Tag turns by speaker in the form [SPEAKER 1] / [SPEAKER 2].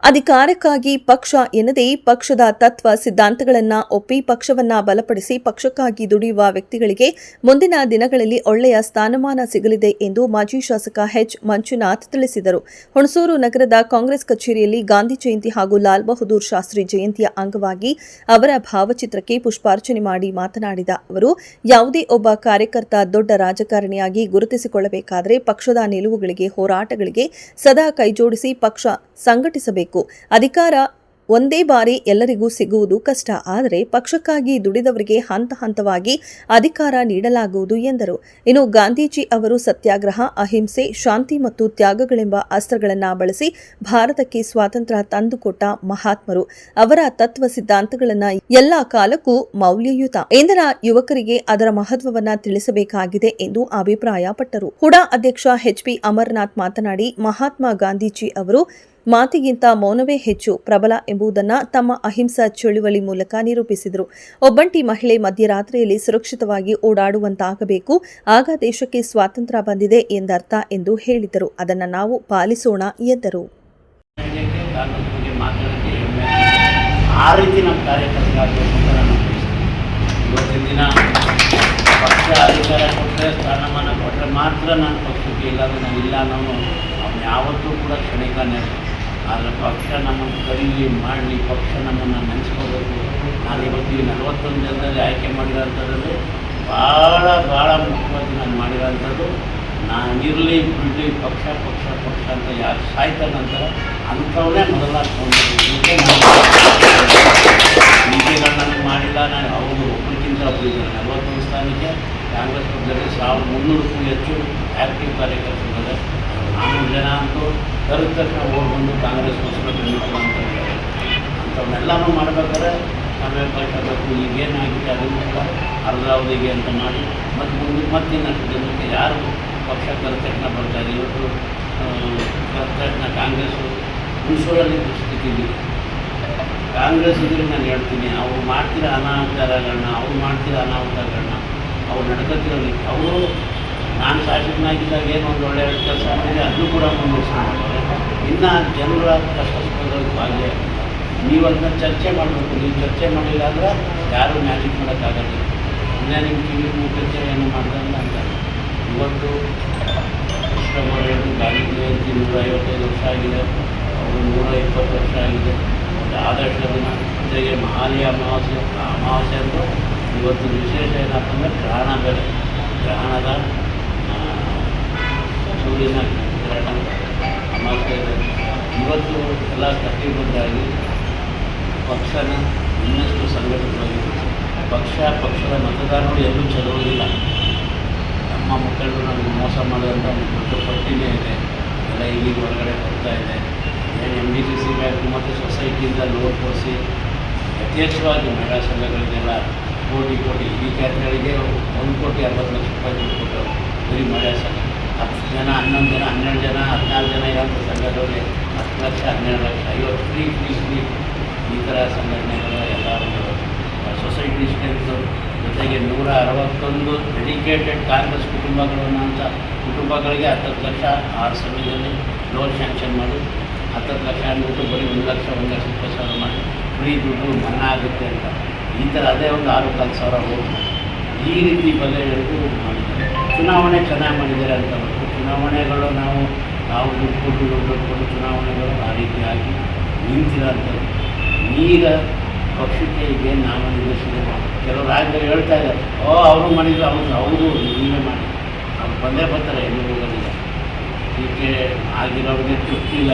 [SPEAKER 1] ಅಧಿಕಾರಕ್ಕಾಗಿ ಪಕ್ಷ ಎನ್ನದೇ ಪಕ್ಷದ ತತ್ವ ಸಿದ್ಧಾಂತಗಳನ್ನು ಒಪ್ಪಿ ಪಕ್ಷವನ್ನ ಬಲಪಡಿಸಿ ಪಕ್ಷಕ್ಕಾಗಿ ದುಡಿಯುವ ವ್ಯಕ್ತಿಗಳಿಗೆ ಮುಂದಿನ ದಿನಗಳಲ್ಲಿ ಒಳ್ಳೆಯ ಸ್ಥಾನಮಾನ ಸಿಗಲಿದೆ ಎಂದು ಮಾಜಿ ಶಾಸಕ ಎಚ್ ಮಂಜುನಾಥ್ ತಿಳಿಸಿದರು. ಹುಣಸೂರು ನಗರದ ಕಾಂಗ್ರೆಸ್ ಕಚೇರಿಯಲ್ಲಿ ಗಾಂಧಿ ಜಯಂತಿ ಹಾಗೂ ಲಾಲ್ ಬಹದ್ದೂರ್ ಶಾಸ್ತ್ರಿ ಜಯಂತಿಯ ಅಂಗವಾಗಿ ಅವರ ಭಾವಚಿತ್ರಕ್ಕೆ ಪುಷ್ಪಾರ್ಚನೆ ಮಾಡಿ ಮಾತನಾಡಿದ ಅವರು, ಯಾವುದೇ ಒಬ್ಬ ಕಾರ್ಯಕರ್ತ ದೊಡ್ಡ ರಾಜಕಾರಣಿಯಾಗಿ ಗುರುತಿಸಿಕೊಳ್ಳಬೇಕಾದರೆ ಪಕ್ಷದ ನಿಲುವುಗಳಿಗೆ, ಹೋರಾಟಗಳಿಗೆ ಸದಾ ಕೈಜೋಡಿಸಿ ಪಕ್ಷ ಸಂಘಟಿಸಬೇಕು. ಅಧಿಕಾರ ಒಂದೇ ಬಾರಿ ಎಲ್ಲರಿಗೂ ಸಿಗುವುದು ಕಷ್ಟ. ಆದರೆ ಪಕ್ಷಕ್ಕಾಗಿ ದುಡಿದವರಿಗೆ ಹಂತ ಹಂತವಾಗಿ ಅಧಿಕಾರ ನೀಡಲಾಗುವುದು ಎಂದರು. ಇನ್ನು ಗಾಂಧೀಜಿ ಅವರು ಸತ್ಯಾಗ್ರಹ, ಅಹಿಂಸೆ, ಶಾಂತಿ ಮತ್ತು ತ್ಯಾಗಗಳೆಂಬ ಅಸ್ತ್ರಗಳನ್ನು ಬಳಸಿ ಭಾರತಕ್ಕೆ ಸ್ವಾತಂತ್ರ್ಯ ತಂದುಕೊಟ್ಟ ಮಹಾತ್ಮರು. ಅವರ ತತ್ವ ಸಿದ್ಧಾಂತಗಳನ್ನು ಎಲ್ಲಾ ಕಾಲಕ್ಕೂ ಮೌಲ್ಯಯುತ. ಇಂದಿನ ಯುವಕರಿಗೆ ಅದರ ಮಹತ್ವವನ್ನು ತಿಳಿಸಬೇಕಾಗಿದೆ ಎಂದು ಅಭಿಪ್ರಾಯಪಟ್ಟರು. ಹುಡಾ ಅಧ್ಯಕ್ಷ ಎಚ್.ಪಿ. ಅಮರನಾಥ್ ಮಾತನಾಡಿ, ಮಹಾತ್ಮ ಗಾಂಧೀಜಿ ಅವರು ಮಾತಿಗಿಂತ ಮೌನವೇ ಹೆಚ್ಚು ಪ್ರಬಲ ಎಂಬುದನ್ನು ತಮ್ಮ ಅಹಿಂಸಾ ಚಳುವಳಿ ಮೂಲಕ ನಿರೂಪಿಸಿದರು. ಒಬ್ಬಂಟಿ ಮಹಿಳೆ ಮಧ್ಯರಾತ್ರಿಯಲ್ಲಿ ಸುರಕ್ಷಿತವಾಗಿ ಓಡಾಡುವಂತಾಗಬೇಕು, ಆಗ ದೇಶಕ್ಕೆ ಸ್ವಾತಂತ್ರ್ಯ ಬಂದಿದೆ ಎಂದರ್ಥ ಎಂದು ಹೇಳಿದರು. ಅದನ್ನು ನಾವು ಪಾಲಿಸೋಣ ಎಂದರು.
[SPEAKER 2] ಆ ರೀತಿ ನಮ್ಮ ಕಾರ್ಯಕರ್ತರಾಗಬೇಕು ಅಂತ ನಾನು ಇವತ್ತಿನ ದಿನ ಪಕ್ಷ ಅಧಿಕಾರ ಕೊಟ್ಟರೆ, ಸ್ಥಾನಮಾನ ಕೊಟ್ಟರೆ ಮಾತ್ರ ನಾನು ಪಕ್ಷಕ್ಕೆ ಇಲ್ಲಾಂದರೆ ನಾನು ಇಲ್ಲ ಅನ್ನೋನು ಅವ್ನು ಯಾವತ್ತೂ ಕೂಡ ಕ್ಷಣಿಕನೇ. ಆದರೆ ಪಕ್ಷ ನಮ್ಮನ್ನು ಕರೀಲಿ, ಮಾಡಲಿ, ಪಕ್ಷ ನಮ್ಮನ್ನು ನೆನೆಸ್ಕೋಬೇಕು. ನಾನು ಇವತ್ತು 41 ಜನರಲ್ಲಿ ಆಯ್ಕೆ ಮಾಡಿರೋಂಥದ್ರಲ್ಲಿ ಭಾಳ ಮುಖ್ಯವಾಗಿ ನಾನು ಮಾಡಿರೋಂಥದ್ದು, ನಾನಿರಲಿ ಬಿಡಲಿ ಪಕ್ಷ ಪಕ್ಷ ಪಕ್ಷ ಅಂತ ಯಾರು ಸಾಯ್ತಾರೆ ನಂತರ ಅಂಥವನ್ನೇ ಮೊದಲ ನನಗೆ ಮಾಡಿಲ್ಲ. ನಾನು ಅವರು ಒಬ್ಬರಿಗಿಂತ ಒಬ್ಬರಿದ್ದಾರೆ. 41 ಸ್ಥಾನಕ್ಕೆ ಕಾಂಗ್ರೆಸ್ ಪಕ್ಷದಲ್ಲಿ 1300ಕ್ಕೂ ಹೆಚ್ಚು ಆ್ಯಕ್ಟಿವ್ ಕಾರ್ಯಕರ್ತರಿದ್ದಾರೆ. 400 ಜನ ಅಂತೂ ಕರೆದ ತಕ್ಷಣ ಬಂದು ಕಾಂಗ್ರೆಸ್ಗೋಸ್ಕರ ಬೆಂಬಲ ಅಂತ ಹೇಳ್ತಾರೆ. ಅಂಥವನ್ನೆಲ್ಲನೂ ಮಾಡ್ಬೇಕಾದ್ರೆ ನಾವೇ ಕಷ್ಟಬೇಕು. ಈಗೇನಾಗಿದೆ ಅದನ್ನು ಕೂಡ ಅರ್ಧಾವಧಿಗೆ ಅಂತ ಮಾಡಿ ಮತ್ತೆ ಇನ್ನಷ್ಟು ಜನಕ್ಕೆ ಯಾರು ಪಕ್ಷ ಕರೆದ ತಕ್ಷಣ ಬರ್ತಾರೆ. ಇವತ್ತು ಕರೆದ ತಕ್ಷಣ ಕಾಂಗ್ರೆಸ್ಸು ಹುಣಸೂರಲ್ಲಿ ಸ್ಥಿತಿ ಇದೆ. ಕಾಂಗ್ರೆಸ್ ಇದ್ರೆ ನಾನು ಹೇಳ್ತೀನಿ, ಅವ್ರು ಮಾಡ್ತಿರೋ ಅನಾಹುತಗಳನ್ನ, ಅವ್ರು ನಡ್ಕೊತಿರೋದು, ಅವರು ನಾನು ಶಾಸಕನಾಗಿದ್ದಾಗ ಏನು ಒಂದು ಒಳ್ಳೆಯ ಕೆಲಸ ಮಾಡಿದೆ ಅದನ್ನು ಕೂಡ ಮುಂದುವರಿಸ್ಕೊಂಡಿದ್ದಾರೆ. ಇನ್ನು ಜನರ ಕಷ್ಟ ಸುಖದಲ್ಲಿ ಭಾಗಿಯಾಗಿಲ್ಲ. ನೀವು ಅದನ್ನ ಚರ್ಚೆ ಮಾಡಬೇಕು. ನೀವು ಚರ್ಚೆ ಮಾಡಿಲ್ಲ ಅಂದರೆ ಯಾರೂ ಮ್ಯಾಜಿಕ್ ಮಾಡೋಕ್ಕಾಗಲ್ಲ. ಇನ್ನೇ ನಿಮ್ಮ ಕಿವಿ ಮುಖ್ಯತೆ ಏನು ಮಾಡ್ದಂಗ ಅಂತ. ಇವತ್ತು ಕೃಷ್ಣಮೂರ್ತಿ ಗಾಂಧಿ ಜಯಂತಿ 155 ವರ್ಷ ಆಗಿದೆ, ಅವರು 120 ವರ್ಷ ಆಗಿದೆ. ಮತ್ತು ಆದರ್ಶ ದಿನ ಜೊತೆಗೆ ಮಹಾಲಯ ಅಮಾವಾಸ್ಯೆ ಅಂದು ಇವತ್ತು ವಿಶೇಷ ಏನಪ್ಪ ಅಂದರೆ ಗ್ರಹಣ ಬೇರೆ. ಗ್ರಹಣದ ಸೂರ್ಯನ ಗ್ರಹಣ ಅಮಾವಾಸ್ಯೆ ಇದೆ. ಇವತ್ತು ಎಲ್ಲ ಕಟ್ಟಿಬದ್ಧಾಗಿ ಪಕ್ಷನ ಇನ್ನಷ್ಟು ಸಂಘಟಿತವಾಗಿದೆ. ಪಕ್ಷದ ಮತದಾರರು ಎಲ್ಲೂ ಚದುರೋದಿಲ್ಲ. ನಮ್ಮ ಮುಖಂಡರು ನಮಗೆ ಮೋಸ ಮಾಡೋದಂಥ ಒಂದು ದೊಡ್ಡ ಪಟ್ಟಿನೇ ಇದೆ. ಎಲ್ಲ ಈಗ ಹೊರಗಡೆ ಬರ್ತಾ ಇದೆ. ಏನು MDCC ಬ್ಯಾಂಕ್ ಮತ್ತು ಸೊಸೈಟಿಯಿಂದ ಲೋನ್ ಕೊಡಿಸಿ ಯಥೇಚ್ಛವಾಗಿ ಮಹಿಳಾ ಸಂಘಗಳಿಗೆಲ್ಲ ಕೋಟಿ ಈ ಕ್ಯಾಟ್ಗಳಿಗೆ 1,60,00,000 ರೂಪಾಯಿ ದುಡ್ಡು ಕೊಟ್ಟರು. ಬರೀ ಮಹಿಳಾ ಸಂಘ 10 ಜನ, 11 ಜನ, 12 ಜನ, 14 ಜನ ಇರೋಂಥ ಸಂಘದವರಿಗೆ 10 ಲಕ್ಷ, 12 ಲಕ್ಷ, 50 ಫ್ರೀ ಈ ಥರ ಸಂಘಟನೆಗಳು ಎಲ್ಲ ಒಂದು ಸೊಸೈಟಿ ಸ್ಟ್ರೆಂತ್. ಜೊತೆಗೆ 161 ಡೆಡಿಕೇಟೆಡ್ ಕಾಂಗ್ರೆಸ್ ಕುಟುಂಬಗಳಿಗೆ 10 ಲಕ್ಷ 6 ಸಮಯದಲ್ಲಿ ಲೋನ್ ಸ್ಯಾಂಕ್ಷನ್ ಮಾಡಿ 10 ಲಕ್ಷ ಅಂದ್ಬಿಟ್ಟು ಬರೀ 1,20,000 ಮಾಡಿ ಫ್ರೀ ದುಡ್ಡು ಮನ್ನಾ ಆಗುತ್ತೆ ಅಂತ. ಈ ಥರ ಅದೇ ಒಂದು 6,000 ಹೋಗಿ ಈ ರೀತಿ ಬಗೆಹರಿದು ಮಾಡಿದ್ದಾರೆ. ಚುನಾವಣೆ ಚೆನ್ನಾಗಿ ಮಾಡಿದ್ದಾರೆ ಅಂತ ಬಂತು. ಚುನಾವಣೆಗಳು ನಾವು ದುಡ್ಡು ಕೊಟ್ಟು ಚುನಾವಣೆಗಳು ಆ ರೀತಿಯಾಗಿ ನಿಂತಿರೋಂಥದ್ದು. ಈಗ ಪಕ್ಷಕ್ಕೆ ಈಗೇನು ನಾಮನಿರ್ದೇಶನ ಕೆಲವು ರಾಜ್ಯಗಳು ಹೇಳ್ತಾ ಇದ್ದಾರೆ, ಅವರು ಮಾಡಿದ್ರು, ಹೌದು ನೀವೇ ಮಾಡಿ, ಅವ್ರು ಬಂದೇ ಬರ್ತಾರೆ, ಎಲ್ಲೂ ಹೋಗೋದಿಲ್ಲ. ಹೀಗೆ ಆಗಿರೋರಿಗೆ ತೃಪ್ತಿ ಇಲ್ಲ.